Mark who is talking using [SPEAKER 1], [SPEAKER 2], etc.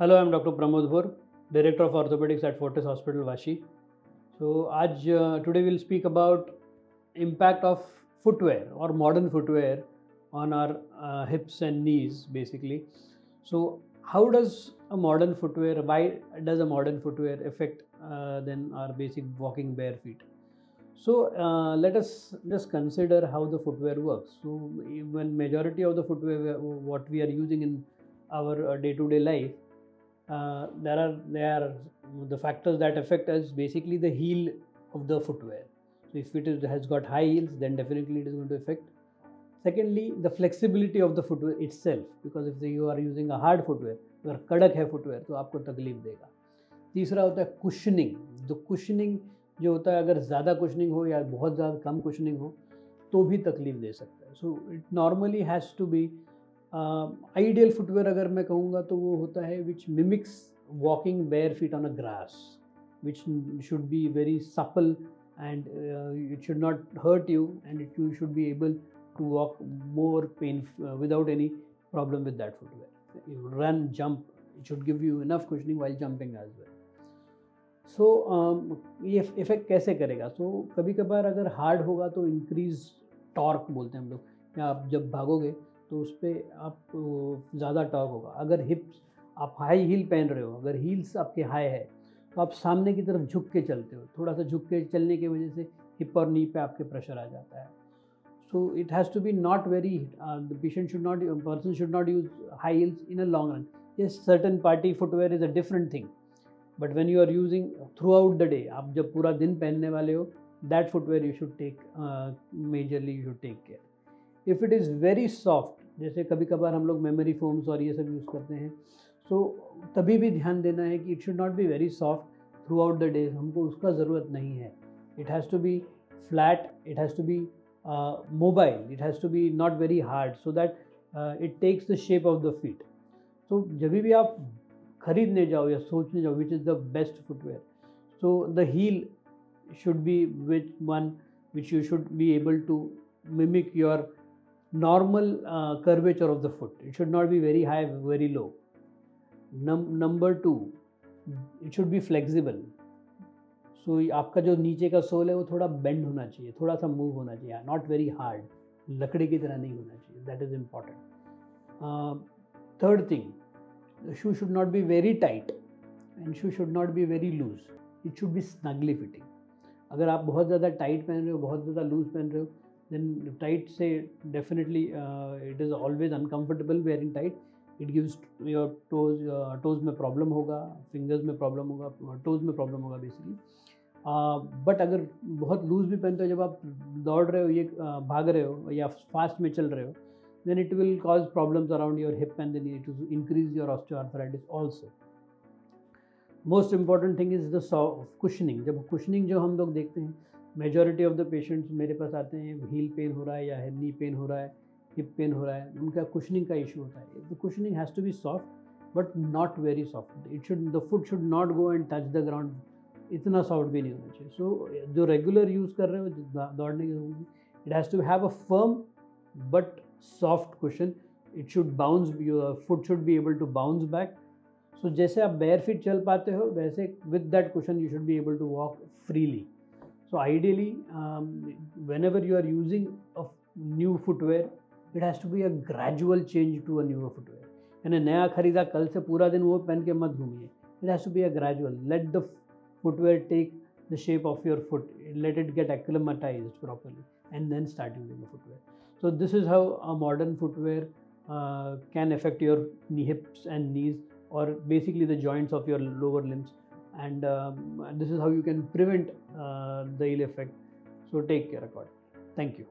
[SPEAKER 1] Hello, I am doctor Pramod Bhor, director of orthopaedics at Fortis hospital Vashi. So आज today will speak about impact of footwear or modern footwear on our hips and knees basically. So how does a modern footwear, why does a modern footwear affect then our basic walking bare feet? So let us just consider how the footwear works. So when majority of the footwear what we are using in our day-to-day life, there are the factors that affect us, basically the heel of the footwear. So if has got high heels, then definitely it is going to affect. Secondly, the flexibility of the footwear itself, because if you are using a hard footwear, अगर कड़क है footwear तो आपको तकलीफ देगा. तीसरा होता है कुशनिंग. जो कुशनिंग जो होता है, अगर ज़्यादा कुशनिंग हो या बहुत ज़्यादा कम कुशनिंग हो तो भी तकलीफ दे सकता है. So it normally has to be ideal footwear. अगर मैं कहूँगा तो वो होता है which mimics walking bare feet on a grass, which should be very supple and it should not hurt you, and you should be able to walk more without any problem with that footwear. You run, jump, it should give you enough cushioning while jumping as well. So ये effect कैसे करेगा? So कभी कभार अगर hard होगा तो increase torque बोलते हैं हम लोग, या आप जब भागोगे तो उस पर आप ज़्यादा टॉर्क होगा. अगर हिप्स आप हाई हील पहन रहे हो, अगर हील्स आपके हाई है तो आप सामने की तरफ झुक के चलते हो. थोड़ा सा झुक के चलने की वजह से हिप और नी पे आपके प्रेशर आ जाता है. So it has to be not very, the patient should not, person should not use high heels in a long run. Yes, certain party footwear is a different thing, but when you are using throughout the day, आप जब पूरा दिन पहनने वाले हो, that footwear you should take majorly, you should take care. If it is very soft, जैसे कभी कभार हम लोग मेमोरी फोम्स और ये सब यूज़ करते हैं, सो तभी भी ध्यान देना है कि it should not be very soft throughout the day. हमको उसका ज़रूरत नहीं है. It has to be flat, it has to be mobile, it has to be not very hard, so that it takes the shape of the feet. तो जब भी आप खरीदने जाओ या सोचने जाओ which is the best footwear, so the heel should be with one which you should be able to mimic your normal curvature of the foot. It should not be very high, very low. Number two, it should be flexible. So आपका जो नीचे का soul है वो थोड़ा bend होना चाहिए, थोड़ा सा मूव होना चाहिए, नॉट वेरी हार्ड, लकड़ी की तरह नहीं होना चाहिए. That is important. Third thing, the shoe should not be very tight and shoe should not be very loose. It should be snugly fitting. अगर आप बहुत ज़्यादा टाइट पहन रहे हो, बहुत ज़्यादा लूज पहन रहे हो, देन टाइट से definitely it is always uncomfortable wearing tight. It gives your toes में प्रॉब्लम होगा, फिंगर्स में प्रॉब्लम होगा, टोज़ में प्रॉब्लम होगा बेसिकली. बट अगर बहुत लूज भी पहनते हो, जब आप दौड़ रहे हो, ये भाग रहे हो या फास्ट में चल रहे हो, then it will cause problems around your hip and then it will increase your osteoarthritis also. Most important thing is the cushioning. जब cushioning जो हम लोग देखते हैं, majority of the patients मेरे पास आते हैं, heel pain हो रहा है या knee pain हो रहा है, hip pain हो रहा है, उनका cushioning का issue होता है. The cushioning has to be soft but not very soft. The foot should not go and touch the ground. इतना soft भी नहीं होना चाहिए. So जो regular use कर रहे हो दौड़ने के, it has to have a firm but soft cushion. It should bounce, your foot should be able to bounce back. So जैसे आप bare feet चल पाते हो, वैसे with that cushion you should be able to walk freely. So ideally, whenever you are using a new footwear, it has to be a gradual change to a newer footwear. यानी नया खरीदा कल से पूरा दिन वो पहन के मत घूमिए. It has to be a gradual. Let the footwear take the shape of your foot. Let it get acclimatized properly, and then start using the footwear. So this is how a modern footwear can affect your hips and knees, or basically the joints of your lower limbs, and this is how you can prevent the ill effect. So take care about it. Thank you.